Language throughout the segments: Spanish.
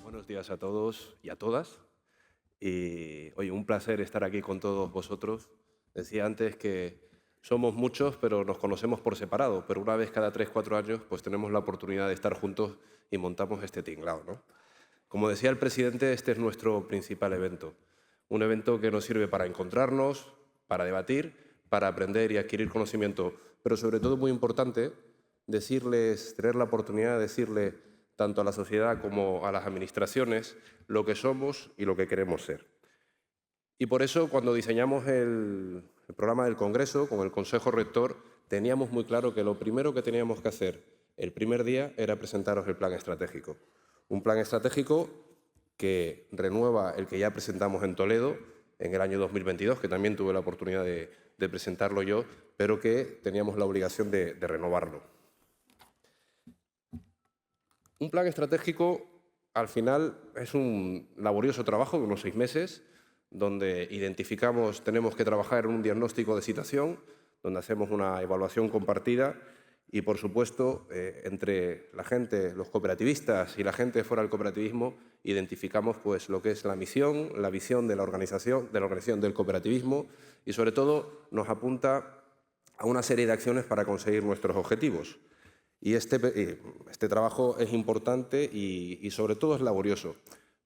Buenos días a todos y a todas. Y oye, un placer estar aquí con todos vosotros. Decía antes que somos muchos, pero nos conocemos por separado, pero una vez cada 3, 4 años pues tenemos la oportunidad de estar juntos y montamos este tinglao, ¿no? Como decía el presidente, este es nuestro principal evento. Un evento que nos sirve para encontrarnos, para debatir, para aprender y adquirir conocimiento, pero sobre todo muy importante, tener la oportunidad de decirle tanto a la sociedad como a las administraciones lo que somos y lo que queremos ser. Y por eso, cuando diseñamos el programa del Congreso con el Consejo Rector, teníamos muy claro que lo primero que teníamos que hacer el primer día era presentaros el plan estratégico. Un plan estratégico que renueva el que ya presentamos en Toledo en el año 2022, que también tuve la oportunidad de presentarlo yo, pero que teníamos la obligación de renovarlo. Un plan estratégico, al final, es un laborioso trabajo de unos 6 meses, donde tenemos que trabajar en un diagnóstico de situación, donde hacemos una evaluación compartida y, por supuesto, entre la gente, los cooperativistas y la gente fuera del cooperativismo, identificamos pues, lo que es la misión, la visión de la organización del cooperativismo y, sobre todo, nos apunta a una serie de acciones para conseguir nuestros objetivos. Y este trabajo es importante y sobre todo es laborioso.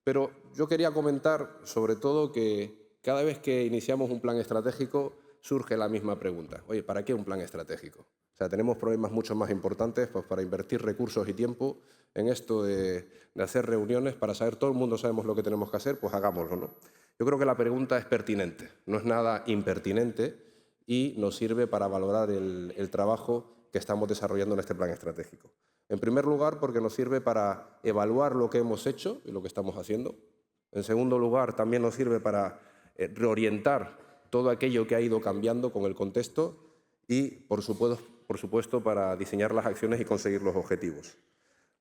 Pero yo quería comentar sobre todo que cada vez que iniciamos un plan estratégico surge la misma pregunta. Oye, ¿para qué un plan estratégico? O sea, tenemos problemas mucho más importantes pues, para invertir recursos y tiempo en esto de hacer reuniones para saber, todo el mundo sabemos lo que tenemos que hacer, pues hagámoslo, ¿no? Yo creo que la pregunta es pertinente, no es nada impertinente y nos sirve para valorar el trabajo que estamos desarrollando en este plan estratégico. En primer lugar, porque nos sirve para evaluar lo que hemos hecho y lo que estamos haciendo. En segundo lugar, también nos sirve para reorientar todo aquello que ha ido cambiando con el contexto y, por supuesto, para diseñar las acciones y conseguir los objetivos.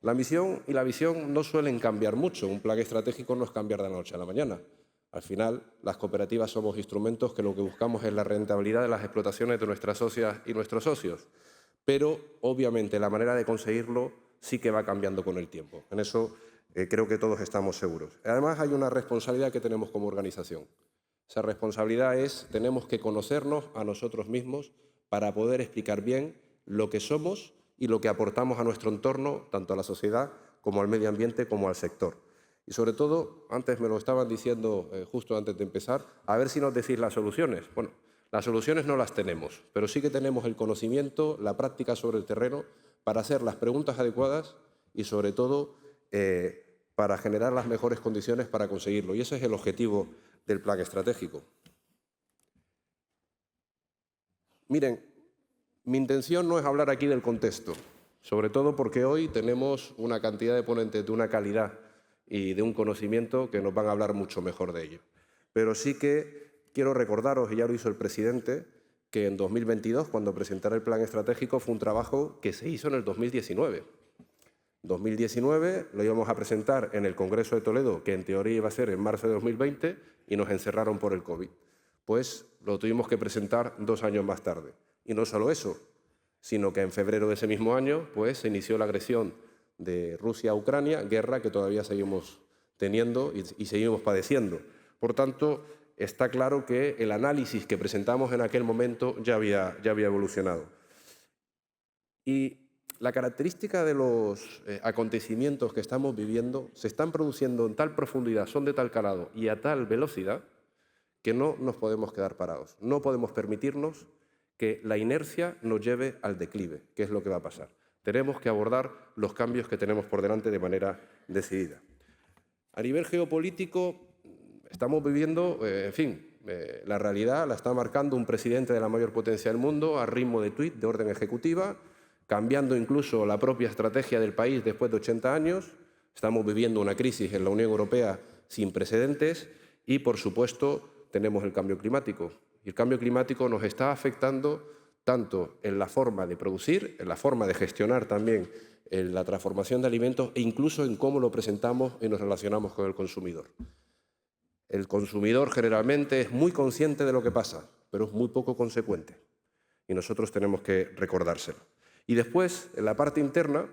La misión y la visión no suelen cambiar mucho. Un plan estratégico no es cambiar de la noche a la mañana. Al final, las cooperativas somos instrumentos que lo que buscamos es la rentabilidad de las explotaciones de nuestras socias y nuestros socios. Pero, obviamente, la manera de conseguirlo sí que va cambiando con el tiempo. En eso creo que todos estamos seguros. Además, hay una responsabilidad que tenemos como organización. Esa responsabilidad es, tenemos que conocernos a nosotros mismos para poder explicar bien lo que somos y lo que aportamos a nuestro entorno, tanto a la sociedad como al medio ambiente como al sector. Y sobre todo, antes me lo estaban diciendo justo antes de empezar, a ver si nos decís las soluciones. Bueno, las soluciones no las tenemos, pero sí que tenemos el conocimiento, la práctica sobre el terreno para hacer las preguntas adecuadas y, sobre todo, para generar las mejores condiciones para conseguirlo. Y ese es el objetivo del plan estratégico. Miren, mi intención no es hablar aquí del contexto, sobre todo porque hoy tenemos una cantidad de ponentes de una calidad y de un conocimiento que nos van a hablar mucho mejor de ello. Pero sí que quiero recordaros, y ya lo hizo el presidente, que en 2022, cuando presentara el plan estratégico, fue un trabajo que se hizo en el 2019. 2019 lo íbamos a presentar en el Congreso de Toledo, que en teoría iba a ser en marzo de 2020, y nos encerraron por el COVID. Pues lo tuvimos que presentar 2 años más tarde. Y no solo eso, sino que en febrero de ese mismo año pues, se inició la agresión de Rusia a Ucrania, guerra que todavía seguimos teniendo y seguimos padeciendo. Por tanto, está claro que el análisis que presentamos en aquel momento ya había evolucionado. Y la característica de los acontecimientos que estamos viviendo se están produciendo en tal profundidad, son de tal calado y a tal velocidad que no nos podemos quedar parados. No podemos permitirnos que la inercia nos lleve al declive, que es lo que va a pasar. Tenemos que abordar los cambios que tenemos por delante de manera decidida. A nivel geopolítico, estamos viviendo, la realidad la está marcando un presidente de la mayor potencia del mundo a ritmo de tuit, de orden ejecutiva, cambiando incluso la propia estrategia del país después de 80 años. Estamos viviendo una crisis en la Unión Europea sin precedentes y, por supuesto, tenemos el cambio climático. Y el cambio climático nos está afectando tanto en la forma de producir, en la forma de gestionar también en la transformación de alimentos e incluso en cómo lo presentamos y nos relacionamos con el consumidor. El consumidor generalmente es muy consciente de lo que pasa, pero es muy poco consecuente. Y nosotros tenemos que recordárselo. Y después, en la parte interna,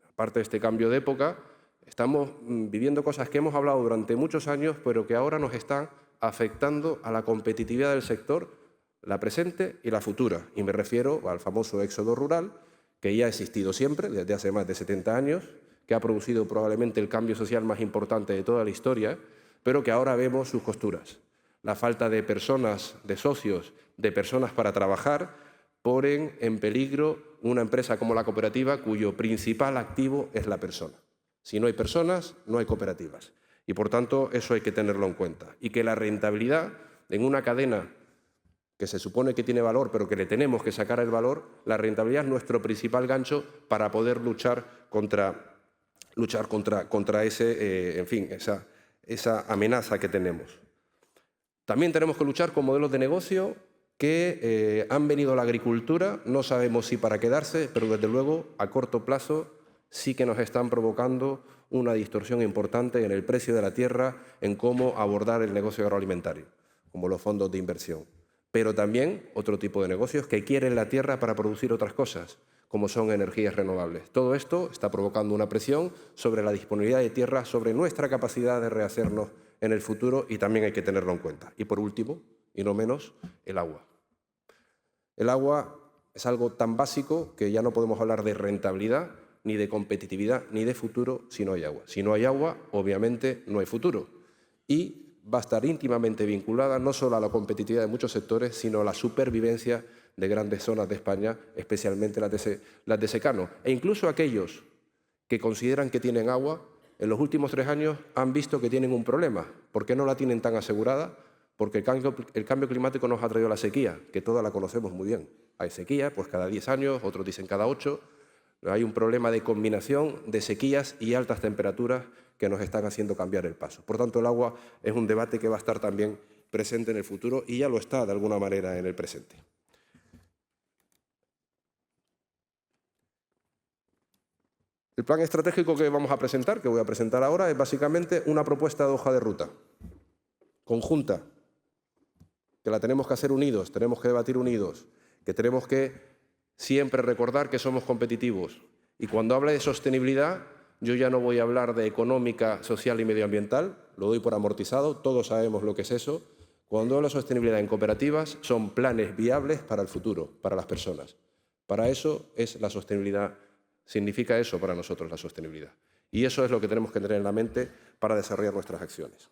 aparte de este cambio de época, Estamos viviendo cosas que hemos hablado durante muchos años, pero que ahora nos están afectando a la competitividad del sector, la presente y la futura. Y me refiero al famoso éxodo rural, que ya ha existido siempre, desde hace más de 70 años, que ha producido probablemente el cambio social más importante de toda la historia, pero que ahora vemos sus costuras. La falta de personas, de socios, de personas para trabajar, ponen en peligro una empresa como la cooperativa, cuyo principal activo es la persona. Si no hay personas, no hay cooperativas. Y, por tanto, eso hay que tenerlo en cuenta. Y que la rentabilidad en una cadena que se supone que tiene valor, pero que le tenemos que sacar el valor, la rentabilidad es nuestro principal gancho para poder luchar contra esa amenaza que tenemos. También tenemos que luchar con modelos de negocio que han venido a la agricultura, no sabemos si para quedarse, pero desde luego a corto plazo sí que nos están provocando una distorsión importante en el precio de la tierra, en cómo abordar el negocio agroalimentario, como los fondos de inversión. Pero también otro tipo de negocios que quieren la tierra para producir otras cosas, como son energías renovables. Todo esto está provocando una presión sobre la disponibilidad de tierra, sobre nuestra capacidad de rehacernos en el futuro, y también hay que tenerlo en cuenta. Y por último, y no menos, el agua. El agua es algo tan básico que ya no podemos hablar de rentabilidad, ni de competitividad, ni de futuro si no hay agua. Si no hay agua, obviamente no hay futuro. Y va a estar íntimamente vinculada no solo a la competitividad de muchos sectores, sino a la supervivencia de grandes zonas de España, especialmente las de secano. E incluso aquellos que consideran que tienen agua, en los últimos 3 años han visto que tienen un problema. ¿Por qué no la tienen tan asegurada? Porque el cambio climático nos ha traído la sequía, que toda la conocemos muy bien. Hay sequía, pues cada 10 años, otros dicen cada 8. Hay un problema de combinación de sequías y altas temperaturas que nos están haciendo cambiar el paso. Por tanto, el agua es un debate que va a estar también presente en el futuro y ya lo está de alguna manera en el presente. El plan estratégico que vamos a presentar, que voy a presentar ahora, es básicamente una propuesta de hoja de ruta conjunta, que la tenemos que hacer unidos, tenemos que debatir unidos, que tenemos que siempre recordar que somos competitivos. Y cuando habla de sostenibilidad, yo ya no voy a hablar de económica, social y medioambiental, lo doy por amortizado, todos sabemos lo que es eso. Cuando hablo de sostenibilidad en cooperativas, son planes viables para el futuro, para las personas. Para eso es la sostenibilidad, significa eso para nosotros la sostenibilidad. Y eso es lo que tenemos que tener en la mente para desarrollar nuestras acciones.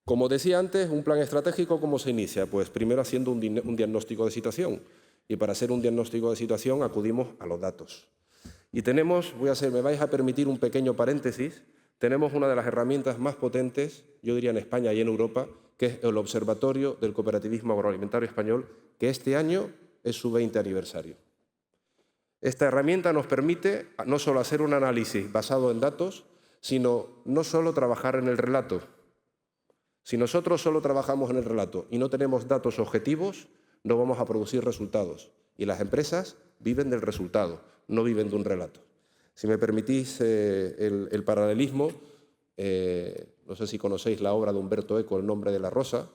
Como decía antes, un plan estratégico, ¿cómo se inicia? Pues primero haciendo un diagnóstico de situación. Y para hacer un diagnóstico de situación acudimos a los datos. Y tenemos, me vais a permitir un pequeño paréntesis, tenemos una de las herramientas más potentes, yo diría en España y en Europa, que es el Observatorio del Cooperativismo Agroalimentario Español, que este año es su 20 aniversario. Esta herramienta nos permite no solo hacer un análisis basado en datos, sino no solo trabajar en el relato. Si nosotros solo trabajamos en el relato y no tenemos datos objetivos, no vamos a producir resultados. Y las empresas viven del resultado, no viven de un relato. Si me permitís el paralelismo, no sé si conocéis la obra de Humberto Eco, El nombre de la rosa,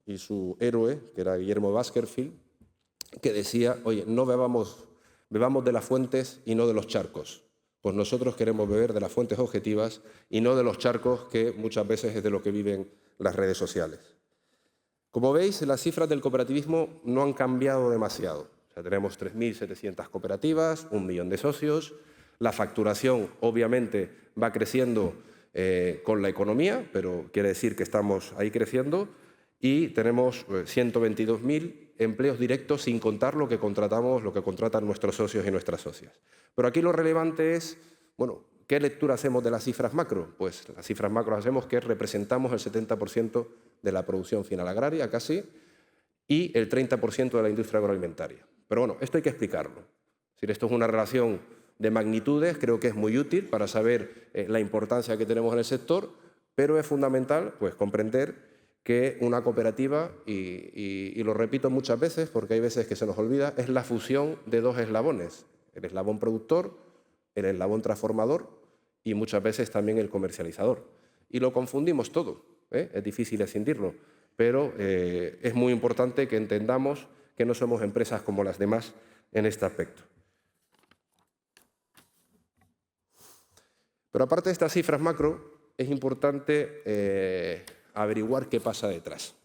y su héroe, que era Guillermo Baskerville, que decía, oye, no bebamos de las fuentes y no de los charcos. Pues nosotros queremos beber de las fuentes objetivas y no de los charcos que muchas veces es de lo que viven las redes sociales. Como veis, las cifras del cooperativismo no han cambiado demasiado. O sea, tenemos 3.700 cooperativas, 1 millón de socios. La facturación, obviamente, va creciendo con la economía, pero quiere decir que estamos ahí creciendo. Y tenemos 122.000 empleos directos, sin contar lo que contratan nuestros socios y nuestras socias. Pero aquí lo relevante es, bueno, ¿qué lectura hacemos de las cifras macro? Pues las cifras macro hacemos que representamos el 70% de la producción final agraria, casi, y el 30% de la industria agroalimentaria. Pero bueno, esto hay que explicarlo. Es decir, esto es una relación de magnitudes, creo que es muy útil para saber la importancia que tenemos en el sector, pero es fundamental pues, comprender que una cooperativa, y lo repito muchas veces porque hay veces que se nos olvida, es la fusión de 2 eslabones, el eslabón productor, el eslabón transformador y muchas veces también el comercializador. Y lo confundimos todo, es difícil escindirlo, pero es muy importante que entendamos que no somos empresas como las demás en este aspecto. Pero aparte de estas cifras macro, es importante averiguar qué pasa detrás.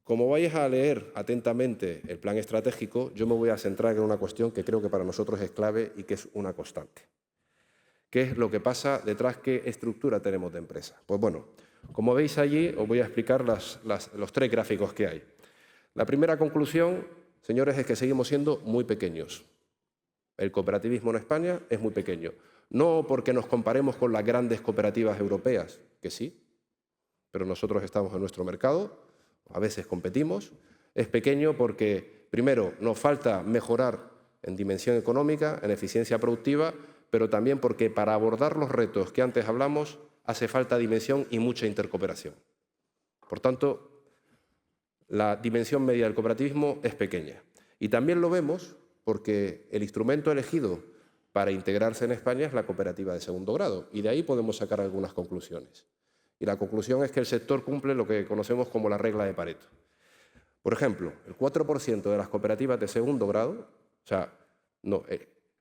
Como vais a leer atentamente el plan estratégico, yo me voy a centrar en una cuestión que creo que para nosotros es clave y que es una constante. ¿Qué es lo que pasa detrás? ¿Qué estructura tenemos de empresa? Pues bueno, como veis allí, os voy a explicar los 3 gráficos que hay. La primera conclusión, señores, es que seguimos siendo muy pequeños. El cooperativismo en España es muy pequeño. No porque nos comparemos con las grandes cooperativas europeas, que sí, pero nosotros estamos en nuestro mercado, a veces competimos. Es pequeño porque, primero, nos falta mejorar en dimensión económica, en eficiencia productiva, pero también porque para abordar los retos que antes hablamos hace falta dimensión y mucha intercooperación. Por tanto, la dimensión media del cooperativismo es pequeña. Y también lo vemos porque el instrumento elegido para integrarse en España es la cooperativa de segundo grado, y de ahí podemos sacar algunas conclusiones. Y la conclusión es que el sector cumple lo que conocemos como la regla de Pareto. Por ejemplo, el 4% de las cooperativas de segundo grado,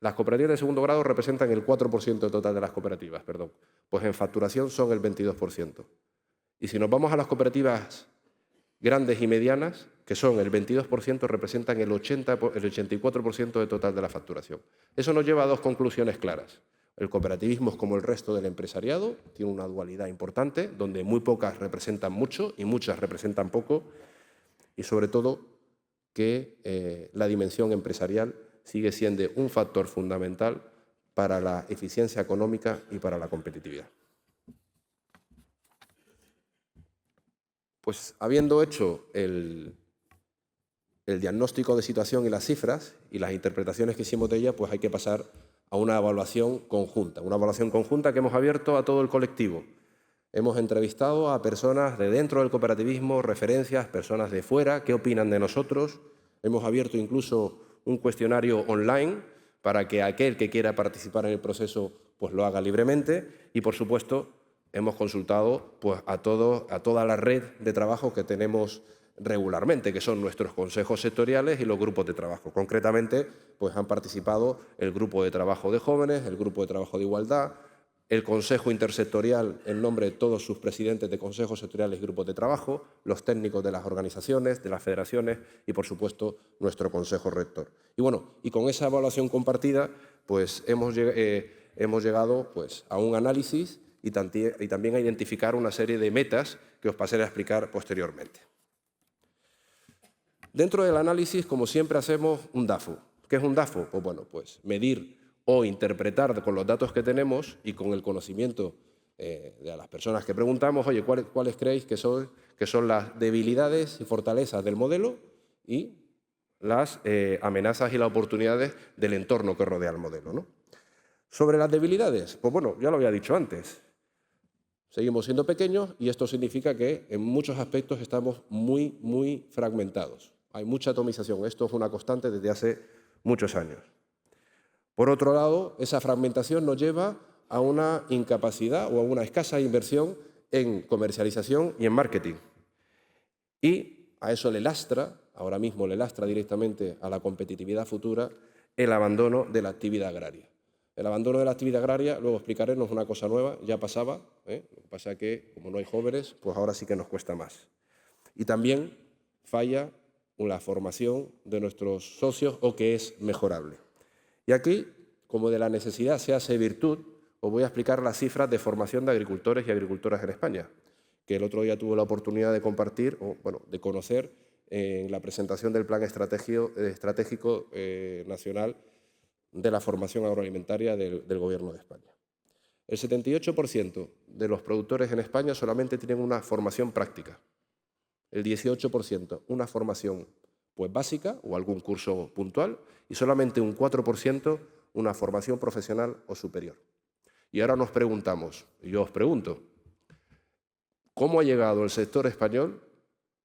las cooperativas de segundo grado representan el 4% total de las cooperativas, perdón, pues en facturación son el 22%. Y si nos vamos a las cooperativas grandes y medianas, que son el 22%, representan el 84% del total de la facturación. Eso nos lleva a 2 conclusiones claras. El cooperativismo es como el resto del empresariado, tiene una dualidad importante, donde muy pocas representan mucho y muchas representan poco, y sobre todo que la dimensión empresarial sigue siendo un factor fundamental para la eficiencia económica y para la competitividad. Pues habiendo hecho el diagnóstico de situación y las cifras y las interpretaciones que hicimos de ellas, pues hay que pasar a una evaluación conjunta que hemos abierto a todo el colectivo. Hemos entrevistado a personas de dentro del cooperativismo, referencias, personas de fuera, qué opinan de nosotros. Hemos abierto incluso un cuestionario online para que aquel que quiera participar en el proceso pues lo haga libremente, y por supuesto hemos consultado pues, a toda la red de trabajo que tenemos regularmente, que son nuestros consejos sectoriales y los grupos de trabajo. Concretamente, pues han participado el grupo de trabajo de jóvenes, el grupo de trabajo de igualdad, el Consejo Intersectorial en nombre de todos sus presidentes de consejos sectoriales y grupos de trabajo, los técnicos de las organizaciones, de las federaciones y, por supuesto, nuestro Consejo Rector. Y bueno, y con esa evaluación compartida, pues hemos llegado pues, a un análisis y también a identificar una serie de metas que os pasaré a explicar posteriormente. Dentro del análisis, como siempre, hacemos un DAFO. ¿Qué es un DAFO? Pues bueno, pues medir o interpretar con los datos que tenemos y con el conocimiento de las personas que preguntamos, oye, ¿cuáles creéis que son las debilidades y fortalezas del modelo y las amenazas y las oportunidades del entorno que rodea el modelo, ¿no? Sobre las debilidades, pues bueno, ya lo había dicho antes. Seguimos siendo pequeños y esto significa que en muchos aspectos estamos muy fragmentados. Hay mucha atomización. Esto es una constante desde hace muchos años. Por otro lado, esa fragmentación nos lleva a una incapacidad o a una escasa inversión en comercialización y en marketing. Y a eso ahora mismo le lastra directamente a la competitividad futura, el abandono de la actividad agraria. El abandono de la actividad agraria, luego explicaré, no es una cosa nueva, ya pasaba. Lo que pasa es que, como no hay jóvenes, pues ahora sí que nos cuesta más. Y también falla la formación de nuestros socios o que es mejorable. Y aquí, como de la necesidad se hace virtud, os voy a explicar las cifras de formación de agricultores y agricultoras en España, que el otro día tuve la oportunidad de compartir, de conocer en la presentación del Plan Estratégico Nacional de la Formación Agroalimentaria del Gobierno de España. El 78% de los productores en España solamente tienen una formación práctica. El 18% una formación pues, básica o algún curso puntual y solamente un 4% una formación profesional o superior. Y ahora nos preguntamos, y yo os pregunto, ¿cómo ha llegado el sector español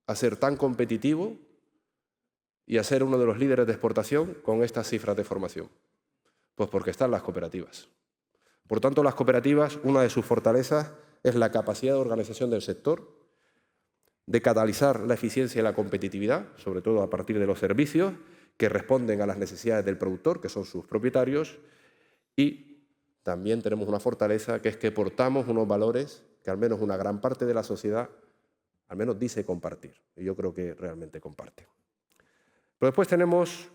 a ser tan competitivo y a ser uno de los líderes de exportación con estas cifras de formación? Pues porque están las cooperativas. Por tanto, las cooperativas, una de sus fortalezas es la capacidad de organización del sector, de catalizar la eficiencia y la competitividad, sobre todo a partir de los servicios que responden a las necesidades del productor, que son sus propietarios, y también tenemos una fortaleza, que es que portamos unos valores que al menos una gran parte de la sociedad al menos dice compartir, y yo creo que realmente comparte. Pero después tenemos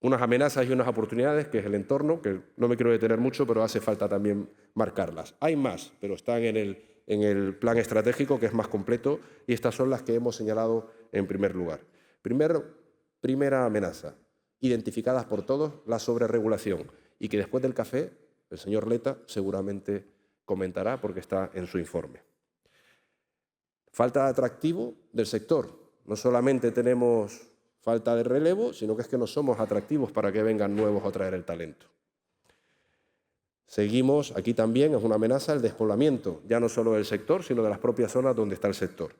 unas amenazas y unas oportunidades, que es el entorno, que no me quiero detener mucho, pero hace falta también marcarlas. Hay más, pero están en el plan estratégico, que es más completo, y estas son las que hemos señalado en primer lugar. Primera amenaza, identificadas por todos, la sobreregulación, y que después del café el señor Leta seguramente comentará porque está en su informe. Falta de atractivo del sector. No solamente tenemos falta de relevo, sino que es que no somos atractivos para que vengan nuevos a traer el talento. Seguimos, aquí también es una amenaza, el despoblamiento, ya no solo del sector, sino de las propias zonas donde está el sector.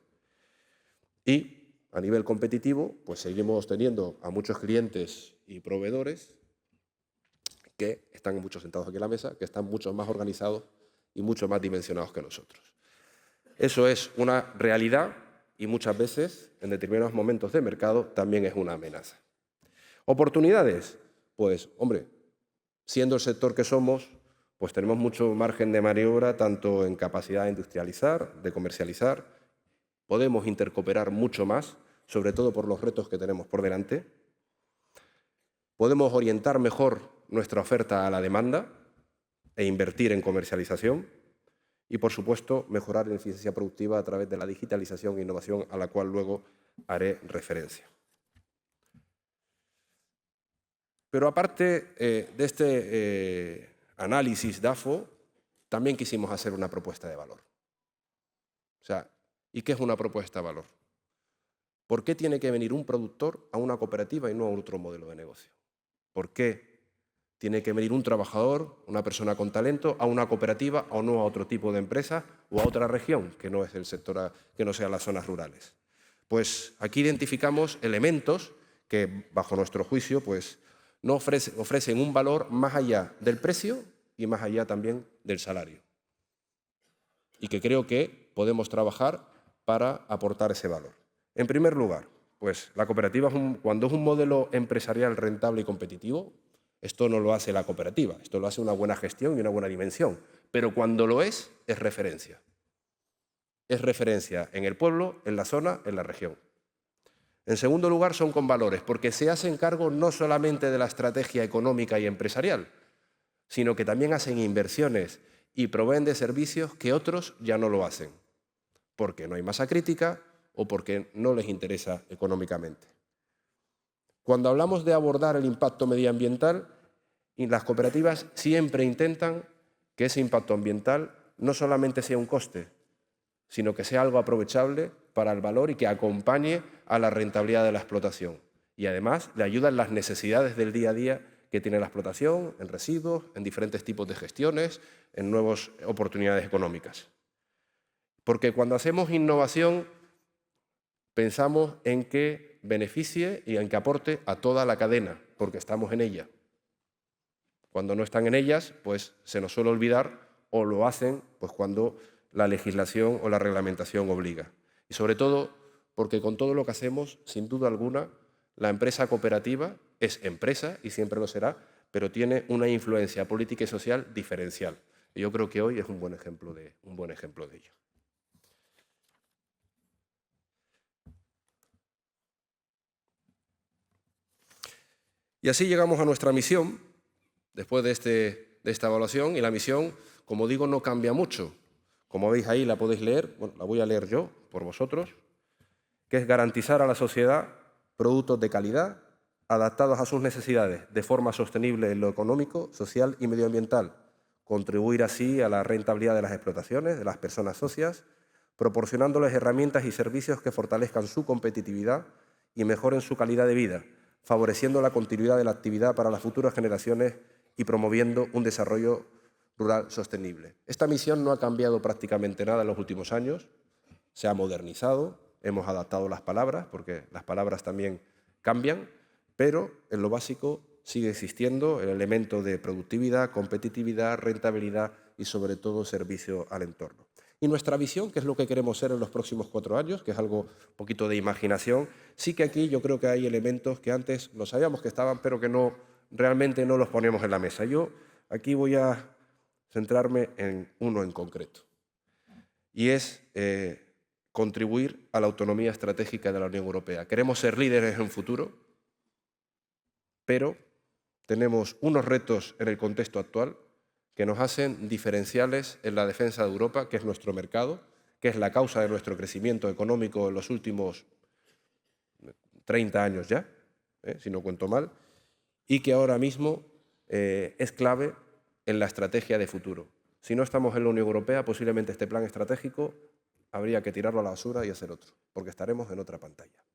Y a nivel competitivo, pues seguimos teniendo a muchos clientes y proveedores que están muchos sentados aquí en la mesa, que están mucho más organizados y mucho más dimensionados que nosotros. Eso es una realidad y muchas veces, en determinados momentos de mercado, también es una amenaza. ¿Oportunidades? Pues, hombre, siendo el sector que somos, pues tenemos mucho margen de maniobra, tanto en capacidad de industrializar, de comercializar. Podemos intercooperar mucho más, sobre todo por los retos que tenemos por delante. Podemos orientar mejor nuestra oferta a la demanda e invertir en comercialización. Y, por supuesto, mejorar la eficiencia productiva a través de la digitalización e innovación, a la cual luego haré referencia. Pero aparte de este análisis DAFO, también quisimos hacer una propuesta de valor. O sea, ¿y qué es una propuesta de valor? ¿Por qué tiene que venir un productor a una cooperativa y no a otro modelo de negocio? ¿Por qué tiene que venir un trabajador, una persona con talento, a una cooperativa o no a otro tipo de empresa o a otra región que no es el sector, que no sean las zonas rurales? Pues aquí identificamos elementos que, bajo nuestro juicio, pues, no ofrecen un valor más allá del precio y más allá también del salario. Y que creo que podemos trabajar para aportar ese valor. En primer lugar, pues la cooperativa, cuando es un modelo empresarial rentable y competitivo, esto no lo hace la cooperativa, esto lo hace una buena gestión y una buena dimensión. Pero cuando lo es referencia. Es referencia en el pueblo, en la zona, en la región. En segundo lugar, son con valores, porque se hacen cargo no solamente de la estrategia económica y empresarial, sino que también hacen inversiones y proveen de servicios que otros ya no lo hacen, porque no hay masa crítica o porque no les interesa económicamente. Cuando hablamos de abordar el impacto medioambiental, las cooperativas siempre intentan que ese impacto ambiental no solamente sea un coste, sino que sea algo aprovechable para el valor y que acompañe a la rentabilidad de la explotación. Y además le ayuda en las necesidades del día a día que tiene la explotación, en residuos, en diferentes tipos de gestiones, en nuevas oportunidades económicas. Porque cuando hacemos innovación, pensamos en que beneficie y en que aporte a toda la cadena, porque estamos en ella. Cuando no están en ellas, pues se nos suele olvidar o lo hacen pues cuando la legislación o la reglamentación obliga. Y sobre todo porque con todo lo que hacemos, sin duda alguna, la empresa cooperativa es empresa y siempre lo será, pero tiene una influencia política y social diferencial. Y yo creo que hoy es un buen ejemplo de ello. Y así llegamos a nuestra misión, después de esta evaluación, y la misión, como digo, no cambia mucho. Como veis ahí, la podéis leer, bueno, la voy a leer yo, por vosotros, que es garantizar a la sociedad productos de calidad, adaptados a sus necesidades, de forma sostenible en lo económico, social y medioambiental, contribuir así a la rentabilidad de las explotaciones, de las personas socias, proporcionándoles herramientas y servicios que fortalezcan su competitividad y mejoren su calidad de vida, favoreciendo la continuidad de la actividad para las futuras generaciones y promoviendo un desarrollo rural sostenible. Esta misión no ha cambiado prácticamente nada en los últimos años, se ha modernizado, hemos adaptado las palabras, porque las palabras también cambian, pero en lo básico sigue existiendo el elemento de productividad, competitividad, rentabilidad y sobre todo servicio al entorno. Y nuestra visión, que es lo que queremos ser en los próximos 4 años, que es algo un poquito de imaginación, sí que aquí yo creo que hay elementos que antes lo sabíamos que estaban, pero que realmente no los poníamos en la mesa. Yo aquí voy a centrarme en uno en concreto, y es contribuir a la autonomía estratégica de la Unión Europea. Queremos ser líderes en el futuro, pero tenemos unos retos en el contexto actual que nos hacen diferenciales en la defensa de Europa, que es nuestro mercado, que es la causa de nuestro crecimiento económico en los últimos 30 años ya, si no cuento mal, y que ahora mismo es clave en la estrategia de futuro. Si no estamos en la Unión Europea, posiblemente este plan estratégico habría que tirarlo a la basura y hacer otro, porque estaremos en otra pantalla.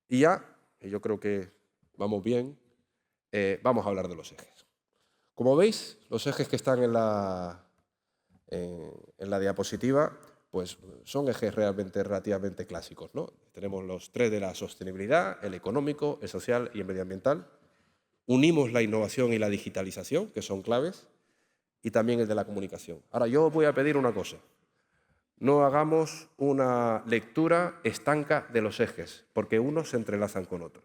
Y ya, y yo creo que vamos bien, vamos a hablar de los ejes. Como veis, los ejes que están en la diapositiva pues son ejes relativamente clásicos, ¿no? Tenemos los 3 de la sostenibilidad, el económico, el social y el medioambiental. Unimos la innovación y la digitalización, que son claves, y también el de la comunicación. Ahora, yo os voy a pedir una cosa. No hagamos una lectura estanca de los ejes, porque unos se entrelazan con otros.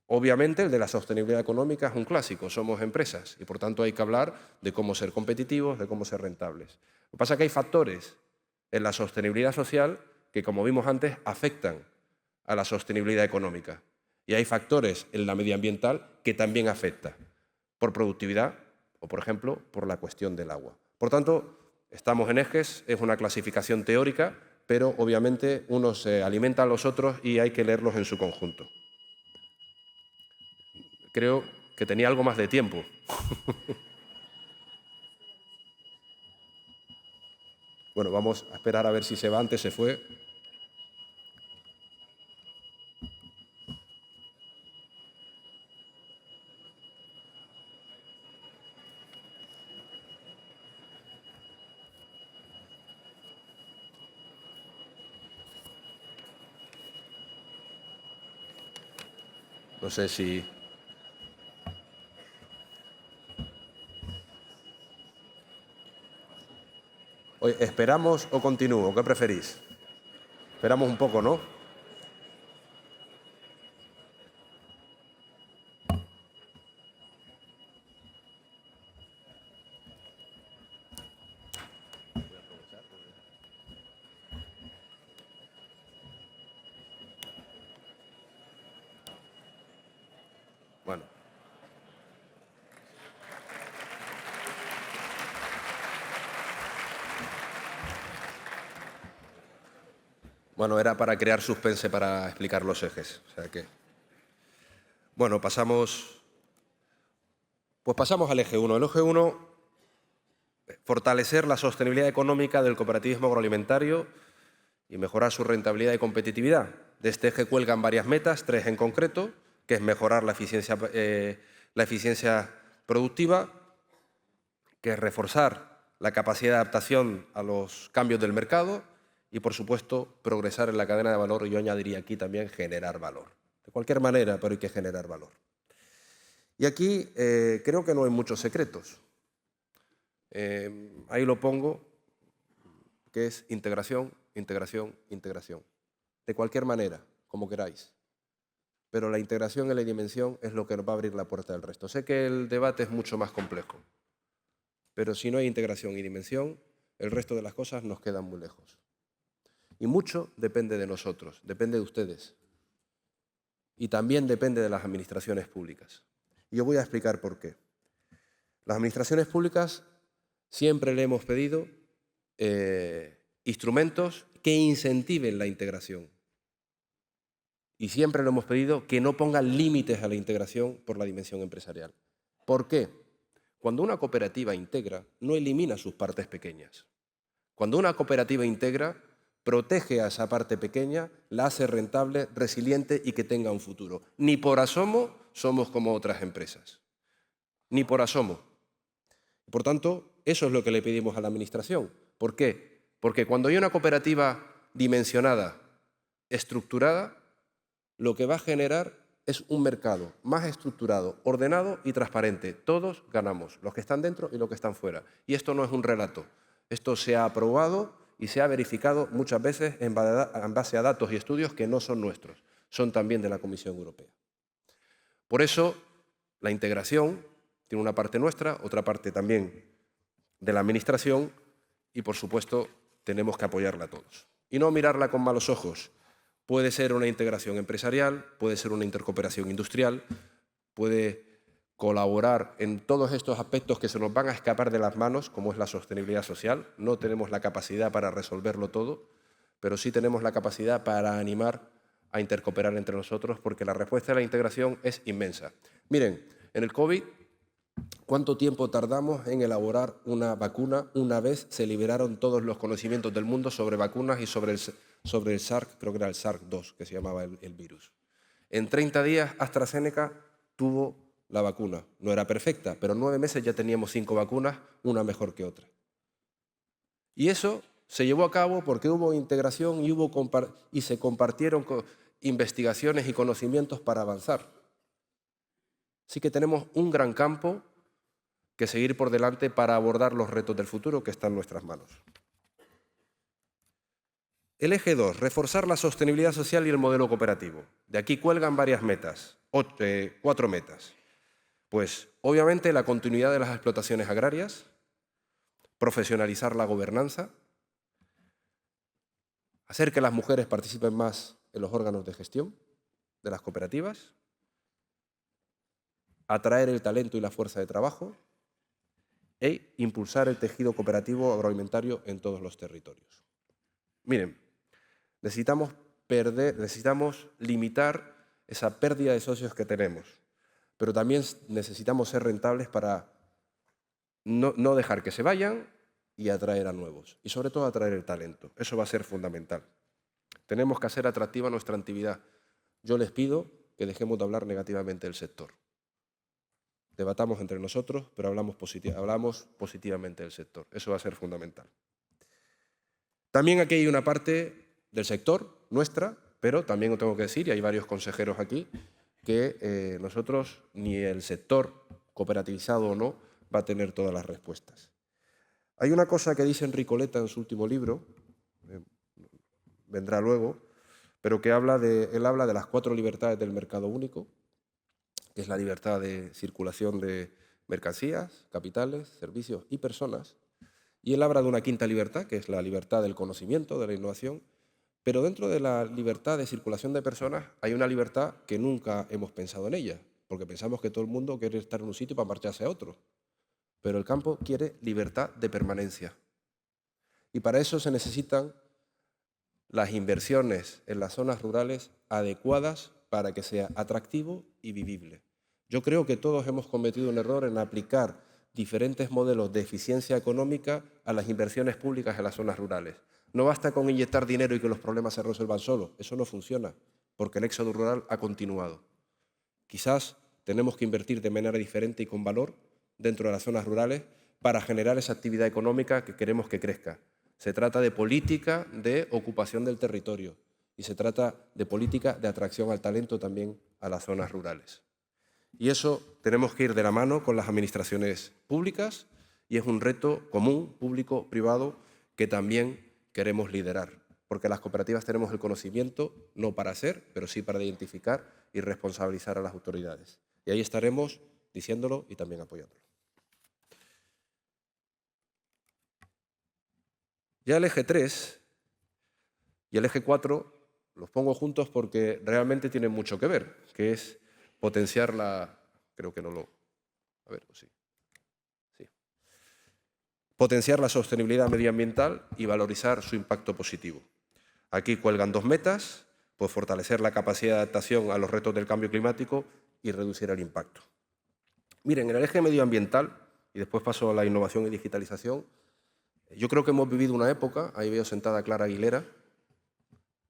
Obviamente, el de la sostenibilidad económica es un clásico, somos empresas y por tanto hay que hablar de cómo ser competitivos, de cómo ser rentables. Lo que pasa es que hay factores en la sostenibilidad social que, como vimos antes, afectan a la sostenibilidad económica. Y hay factores en la medioambiental que también afectan, por productividad o, por ejemplo, por la cuestión del agua. Por tanto, estamos en ejes, es una clasificación teórica, pero obviamente unos se alimentan a los otros y hay que leerlos en su conjunto. Creo que tenía algo más de tiempo. Bueno, vamos a esperar a ver si se va. Antes se fue. No sé si... Oye, ¿esperamos o continúo? ¿Qué preferís? Esperamos un poco, ¿no? Bueno. Bueno, era para crear suspense para explicar los ejes. O sea que... Bueno, pasamos al eje 1. El eje 1, fortalecer la sostenibilidad económica del cooperativismo agroalimentario y mejorar su rentabilidad y competitividad. De este eje cuelgan varias metas, 3 en concreto, que es mejorar la eficiencia productiva, que es reforzar la capacidad de adaptación a los cambios del mercado y, por supuesto, progresar en la cadena de valor, y yo añadiría aquí también generar valor. De cualquier manera, pero hay que generar valor. Y aquí creo que no hay muchos secretos. Ahí lo pongo, que es integración, integración, integración. De cualquier manera, como queráis. Pero la integración en la dimensión es lo que nos va a abrir la puerta del resto. Sé que el debate es mucho más complejo, pero si no hay integración y dimensión, el resto de las cosas nos quedan muy lejos. Y mucho depende de nosotros, depende de ustedes. Y también depende de las administraciones públicas. Y yo voy a explicar por qué. Las administraciones públicas siempre le hemos pedido instrumentos que incentiven la integración. Y siempre le hemos pedido que no pongan límites a la integración por la dimensión empresarial. ¿Por qué? Cuando una cooperativa integra, no elimina sus partes pequeñas. Cuando una cooperativa integra, protege a esa parte pequeña, la hace rentable, resiliente y que tenga un futuro. Ni por asomo somos como otras empresas. Ni por asomo. Por tanto, eso es lo que le pedimos a la Administración. ¿Por qué? Porque cuando hay una cooperativa dimensionada, estructurada, lo que va a generar es un mercado más estructurado, ordenado y transparente. Todos ganamos, los que están dentro y los que están fuera. Y esto no es un relato. Esto se ha aprobado y se ha verificado muchas veces en base a datos y estudios que no son nuestros, son también de la Comisión Europea. Por eso, la integración tiene una parte nuestra, otra parte también de la Administración y, por supuesto, tenemos que apoyarla todos. Y no mirarla con malos ojos. Puede ser una integración empresarial, puede ser una intercooperación industrial, puede colaborar en todos estos aspectos que se nos van a escapar de las manos, como es la sostenibilidad social. No tenemos la capacidad para resolverlo todo, pero sí tenemos la capacidad para animar a intercooperar entre nosotros, porque la respuesta de la integración es inmensa. Miren, en el COVID, ¿cuánto tiempo tardamos en elaborar una vacuna una vez se liberaron todos los conocimientos del mundo sobre vacunas y sobre el SARS, creo que era el SARS-2, que se llamaba el virus? En 30 días AstraZeneca tuvo la vacuna. No era perfecta, pero en 9 meses ya teníamos 5 vacunas, una mejor que otra. Y eso se llevó a cabo porque hubo integración y se compartieron investigaciones y conocimientos para avanzar. Así que tenemos un gran campo que seguir por delante para abordar los retos del futuro que están en nuestras manos. El eje 2, reforzar la sostenibilidad social y el modelo cooperativo. De aquí cuelgan varias metas, 4 metas. Pues, obviamente, la continuidad de las explotaciones agrarias, profesionalizar la gobernanza, hacer que las mujeres participen más en los órganos de gestión de las cooperativas, atraer el talento y la fuerza de trabajo e impulsar el tejido cooperativo agroalimentario en todos los territorios. Miren, necesitamos limitar esa pérdida de socios que tenemos, pero también necesitamos ser rentables para no dejar que se vayan y atraer a nuevos, y sobre todo atraer el talento. Eso va a ser fundamental. Tenemos que hacer atractiva nuestra actividad. Yo les pido que dejemos de hablar negativamente del sector. Debatamos entre nosotros, pero hablamos positivamente del sector. Eso va a ser fundamental. También aquí hay una parte del sector, nuestra, pero también lo tengo que decir, y hay varios consejeros aquí, que nosotros, ni el sector, cooperativizado o no, va a tener todas las respuestas. Hay una cosa que dice Enrico Letta en su último libro, vendrá luego, pero que él habla de las 4 libertades del mercado único, que es la libertad de circulación de mercancías, capitales, servicios y personas. Y él habla de una 5ª libertad, que es la libertad del conocimiento, de la innovación. Pero dentro de la libertad de circulación de personas hay una libertad que nunca hemos pensado en ella, porque pensamos que todo el mundo quiere estar en un sitio para marcharse a otro. Pero el campo quiere libertad de permanencia. Y para eso se necesitan las inversiones en las zonas rurales adecuadas para que sea atractivo y vivible. Yo creo que todos hemos cometido un error en aplicar diferentes modelos de eficiencia económica a las inversiones públicas en las zonas rurales. No basta con inyectar dinero y que los problemas se resuelvan solos. Eso no funciona, porque el éxodo rural ha continuado. Quizás tenemos que invertir de manera diferente y con valor dentro de las zonas rurales para generar esa actividad económica que queremos que crezca. Se trata de política de ocupación del territorio y se trata de política de atracción al talento también a las zonas rurales. Y eso tenemos que ir de la mano con las administraciones públicas y es un reto común, público-privado, que también queremos liderar, porque las cooperativas tenemos el conocimiento, no para hacer, pero sí para identificar y responsabilizar a las autoridades. Y ahí estaremos diciéndolo y también apoyándolo. Ya el eje 3 y el eje 4 los pongo juntos porque realmente tienen mucho que ver, que es potenciar la... Creo que no lo... A ver, sí. Potenciar la sostenibilidad medioambiental y valorizar su impacto positivo. Aquí cuelgan 2 metas, pues fortalecer la capacidad de adaptación a los retos del cambio climático y reducir el impacto. Miren, en el eje medioambiental, y después paso a la innovación y digitalización, yo creo que hemos vivido una época, ahí veo sentada a Clara Aguilera,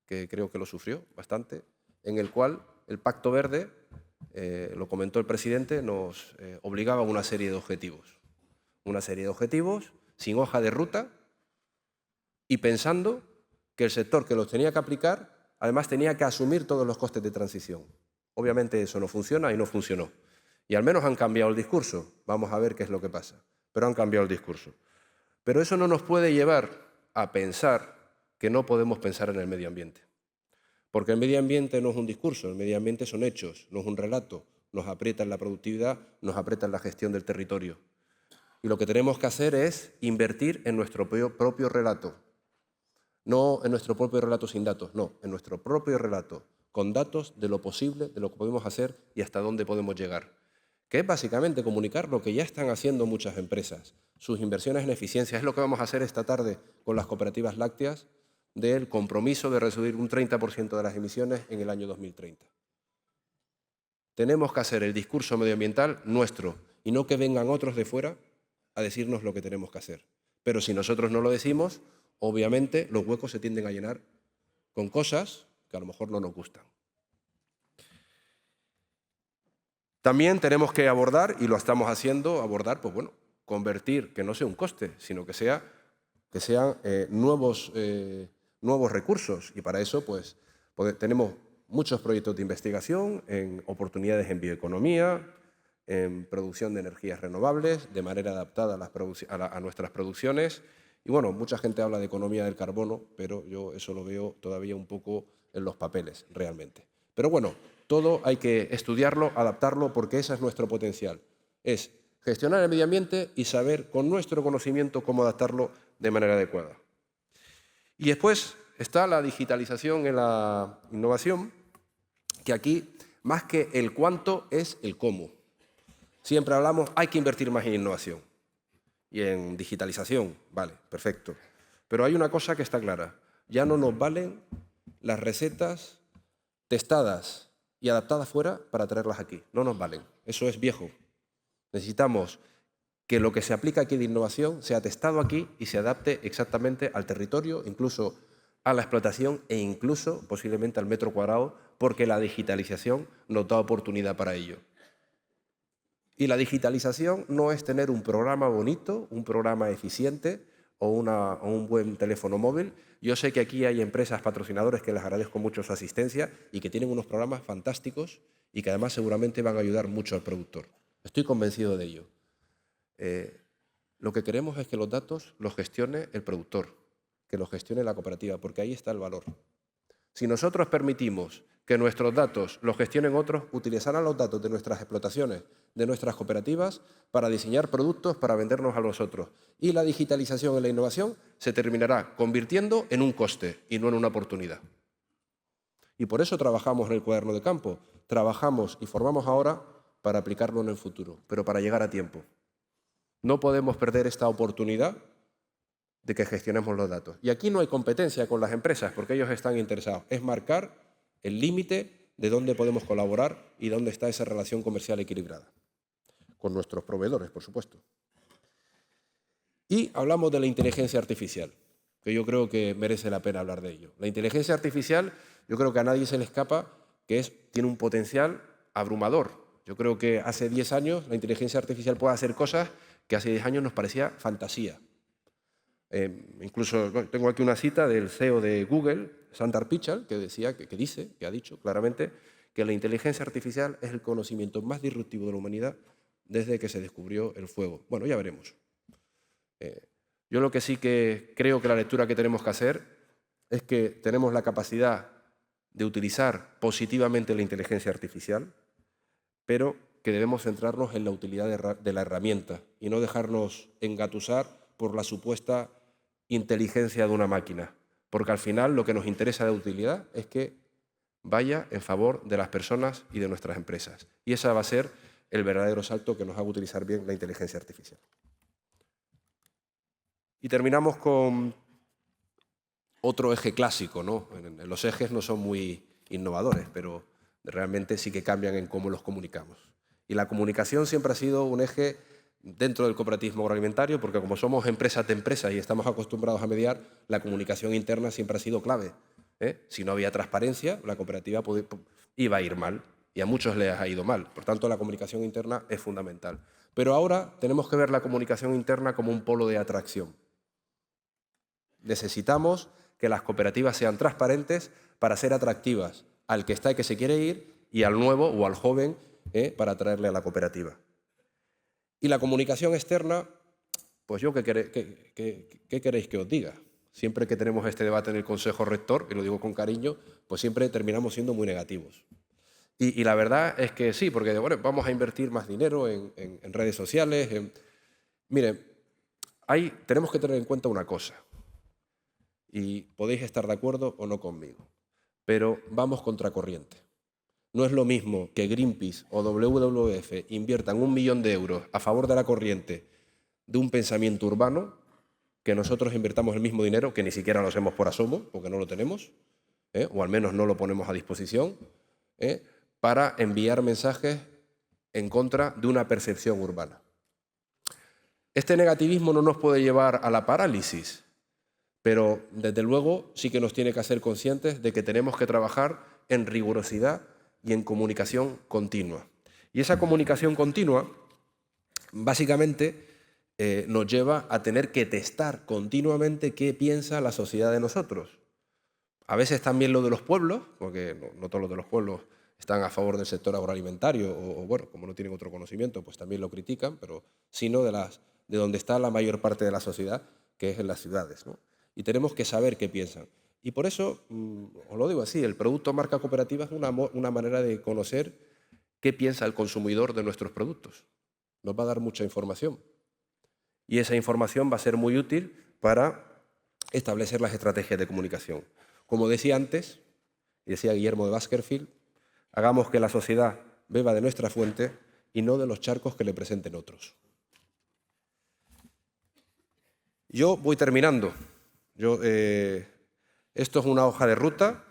que creo que lo sufrió bastante, en el cual el Pacto Verde, lo comentó el presidente, nos obligaba a una serie de objetivos. Una serie de objetivos sin hoja de ruta y pensando que el sector que los tenía que aplicar, además tenía que asumir todos los costes de transición. Obviamente eso no funciona y no funcionó. Y al menos han cambiado el discurso. Vamos a ver qué es lo que pasa. Pero han cambiado el discurso. Pero eso no nos puede llevar a pensar que no podemos pensar en el medio ambiente. Porque el medio ambiente no es un discurso, el medio ambiente son hechos, no es un relato. Nos aprieta en la productividad, nos aprieta en la gestión del territorio. Y lo que tenemos que hacer es invertir en nuestro propio relato. No en nuestro propio relato sin datos, no, en nuestro propio relato, con datos de lo posible, de lo que podemos hacer y hasta dónde podemos llegar. Que es básicamente comunicar lo que ya están haciendo muchas empresas, sus inversiones en eficiencia. Es lo que vamos a hacer esta tarde con las cooperativas lácteas, del compromiso de reducir un 30% de las emisiones en el año 2030. Tenemos que hacer el discurso medioambiental nuestro y no que vengan otros de fuera a decirnos lo que tenemos que hacer. Pero si nosotros no lo decimos, obviamente los huecos se tienden a llenar con cosas que a lo mejor no nos gustan. También tenemos que abordar, y lo estamos haciendo, pues bueno, convertir, que no sea un coste, sino que sean nuevos recursos. Y para eso pues tenemos muchos proyectos de investigación en oportunidades en bioeconomía, en producción de energías renovables, de manera adaptada a nuestras producciones. Y bueno, mucha gente habla de economía del carbono, pero yo eso lo veo todavía un poco en los papeles, realmente. Pero bueno, todo hay que estudiarlo, adaptarlo, porque ese es nuestro potencial. Es gestionar el medio ambiente y saber con nuestro conocimiento cómo adaptarlo de manera adecuada. Y después está la digitalización en la innovación, que aquí, más que el cuánto, es el cómo. Siempre hablamos, hay que invertir más en innovación y en digitalización. Vale, perfecto. Pero hay una cosa que está clara. Ya no nos valen las recetas testadas y adaptadas fuera para traerlas aquí. No nos valen. Eso es viejo. Necesitamos que lo que se aplica aquí de innovación sea testado aquí y se adapte exactamente al territorio, incluso a la explotación e incluso posiblemente al metro cuadrado, porque la digitalización nos da oportunidad para ello. Y la digitalización no es tener un programa bonito, un programa eficiente o un buen teléfono móvil. Yo sé que aquí hay empresas patrocinadores que les agradezco mucho su asistencia y que tienen unos programas fantásticos y que además seguramente van a ayudar mucho al productor. Estoy convencido de ello. Lo que queremos es que los datos los gestione el productor, que los gestione la cooperativa, porque ahí está el valor. Si nosotros permitimos que nuestros datos los gestionen otros, utilizarán los datos de nuestras explotaciones, de nuestras cooperativas, para diseñar productos, para vendernos a nosotros. Y la digitalización y la innovación se terminará convirtiendo en un coste y no en una oportunidad. Y por eso trabajamos en el cuaderno de campo. Trabajamos y formamos ahora para aplicarlo en el futuro, pero para llegar a tiempo. No podemos perder esta oportunidad de que gestionemos los datos. Y aquí no hay competencia con las empresas, porque ellos están interesados. Es marcar el límite de dónde podemos colaborar y dónde está esa relación comercial equilibrada. Con nuestros proveedores, por supuesto. Y hablamos de la inteligencia artificial, que yo creo que merece la pena hablar de ello. La inteligencia artificial, yo creo que a nadie se le escapa que tiene un potencial abrumador. Yo creo que hace 10 años la inteligencia artificial puede hacer cosas que hace 10 años nos parecía fantasía. Incluso tengo aquí una cita del CEO de Google, Sundar Pichai, que ha dicho claramente que la inteligencia artificial es el conocimiento más disruptivo de la humanidad desde que se descubrió el fuego. Bueno, ya veremos. Yo lo que sí que creo que la lectura que tenemos que hacer es que tenemos la capacidad de utilizar positivamente la inteligencia artificial, pero que debemos centrarnos en la utilidad de la herramienta y no dejarnos engatusar por la supuesta inteligencia de una máquina, porque al final lo que nos interesa de utilidad es que vaya en favor de las personas y de nuestras empresas. Y ese va a ser el verdadero salto que nos haga utilizar bien la inteligencia artificial. Y terminamos con otro eje clásico, ¿no? Los ejes no son muy innovadores, pero realmente sí que cambian en cómo los comunicamos. Y la comunicación siempre ha sido un eje dentro del cooperativismo agroalimentario, porque como somos empresas de empresas y estamos acostumbrados a mediar, la comunicación interna siempre ha sido clave. Si no había transparencia, la cooperativa iba a ir mal, y a muchos les ha ido mal. Por tanto, la comunicación interna es fundamental. Pero ahora tenemos que ver la comunicación interna como un polo de atracción. Necesitamos que las cooperativas sean transparentes para ser atractivas al que está y que se quiere ir y al nuevo o al joven para atraerle a la cooperativa. Y la comunicación externa, pues yo, ¿qué queréis que os diga? Siempre que tenemos este debate en el Consejo Rector, y lo digo con cariño, pues siempre terminamos siendo muy negativos. Y la verdad es que sí, porque bueno, vamos a invertir más dinero en redes sociales. Miren, tenemos que tener en cuenta una cosa, y podéis estar de acuerdo o no conmigo, pero vamos contracorriente. No es lo mismo que Greenpeace o WWF inviertan 1 millón de euros a favor de la corriente de un pensamiento urbano, que nosotros invirtamos el mismo dinero, que ni siquiera lo hacemos por asomo, porque no lo tenemos, o al menos no lo ponemos a disposición, para enviar mensajes en contra de una percepción urbana. Este negativismo no nos puede llevar a la parálisis, pero desde luego sí que nos tiene que hacer conscientes de que tenemos que trabajar en rigurosidad y en comunicación continua. Y esa comunicación continua, básicamente, nos lleva a tener que testar continuamente qué piensa la sociedad de nosotros. A veces también lo de los pueblos, porque no todos los de los pueblos están a favor del sector agroalimentario, o bueno, como no tienen otro conocimiento, pues también lo critican, pero sino de donde está la mayor parte de la sociedad, que es en las ciudades, ¿no? Y tenemos que saber qué piensan. Y por eso, os lo digo así, el producto marca cooperativa es una manera de conocer qué piensa el consumidor de nuestros productos. Nos va a dar mucha información. Y esa información va a ser muy útil para establecer las estrategias de comunicación. Como decía antes, y decía Guillermo de Baskerville, hagamos que la sociedad beba de nuestra fuente y no de los charcos que le presenten otros. Yo voy terminando. Esto es una hoja de ruta,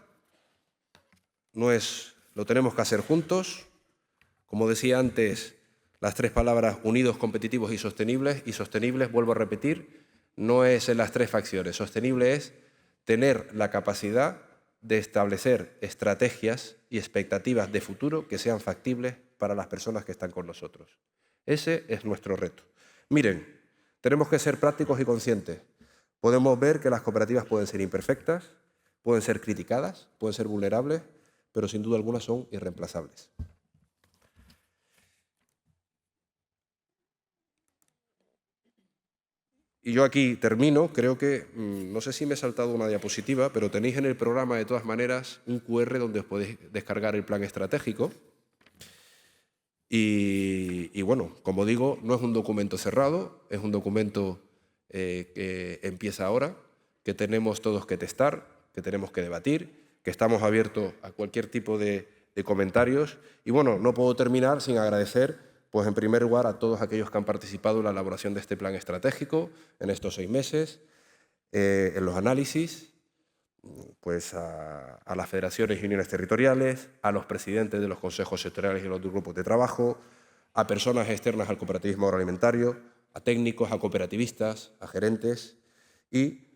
lo tenemos que hacer juntos. Como decía antes, las 3 palabras unidos, competitivos y sostenibles, vuelvo a repetir, no es en las 3 facciones. Sostenible es tener la capacidad de establecer estrategias y expectativas de futuro que sean factibles para las personas que están con nosotros. Ese es nuestro reto. Miren, tenemos que ser prácticos y conscientes. Podemos ver que las cooperativas pueden ser imperfectas, pueden ser criticadas, pueden ser vulnerables, pero sin duda alguna son irreemplazables. Y yo aquí termino, creo que, no sé si me he saltado una diapositiva, pero tenéis en el programa de todas maneras un QR donde os podéis descargar el plan estratégico. Y bueno, como digo, no es un documento cerrado, es un documento que empieza ahora, que tenemos todos que testar, que tenemos que debatir, que estamos abiertos a cualquier tipo de comentarios. Y bueno, no puedo terminar sin agradecer, pues en primer lugar, a todos aquellos que han participado en la elaboración de este plan estratégico en estos 6 meses, en los análisis, pues a las federaciones y uniones territoriales, a los presidentes de los consejos sectoriales y los grupos de trabajo, a personas externas al cooperativismo agroalimentario, a técnicos, a cooperativistas, a gerentes y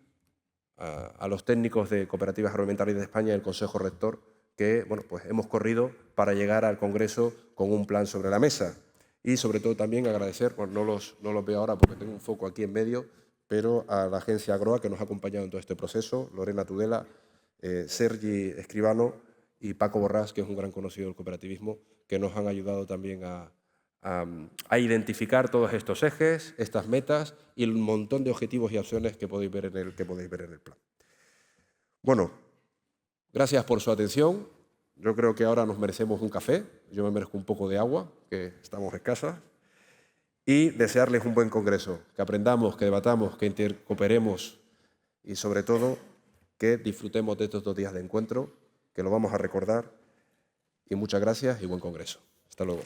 a los técnicos de cooperativas agroalimentarias de España y el Consejo Rector, que bueno, pues hemos corrido para llegar al Congreso con un plan sobre la mesa. Y sobre todo también agradecer, pues no los veo ahora porque tengo un foco aquí en medio, pero a la agencia Agroa que nos ha acompañado en todo este proceso, Lorena Tudela, Sergi Escribano y Paco Borrás, que es un gran conocido del cooperativismo, que nos han ayudado también a identificar todos estos ejes, estas metas y el montón de objetivos y acciones que podéis ver en el plan. Bueno, gracias por su atención. Yo creo que ahora nos merecemos un café, yo me merezco un poco de agua, que estamos escasas, y desearles un buen congreso, que aprendamos, que debatamos, que intercooperemos y sobre todo que disfrutemos de estos 2 días de encuentro, que lo vamos a recordar. Y muchas gracias y buen congreso. Hasta luego.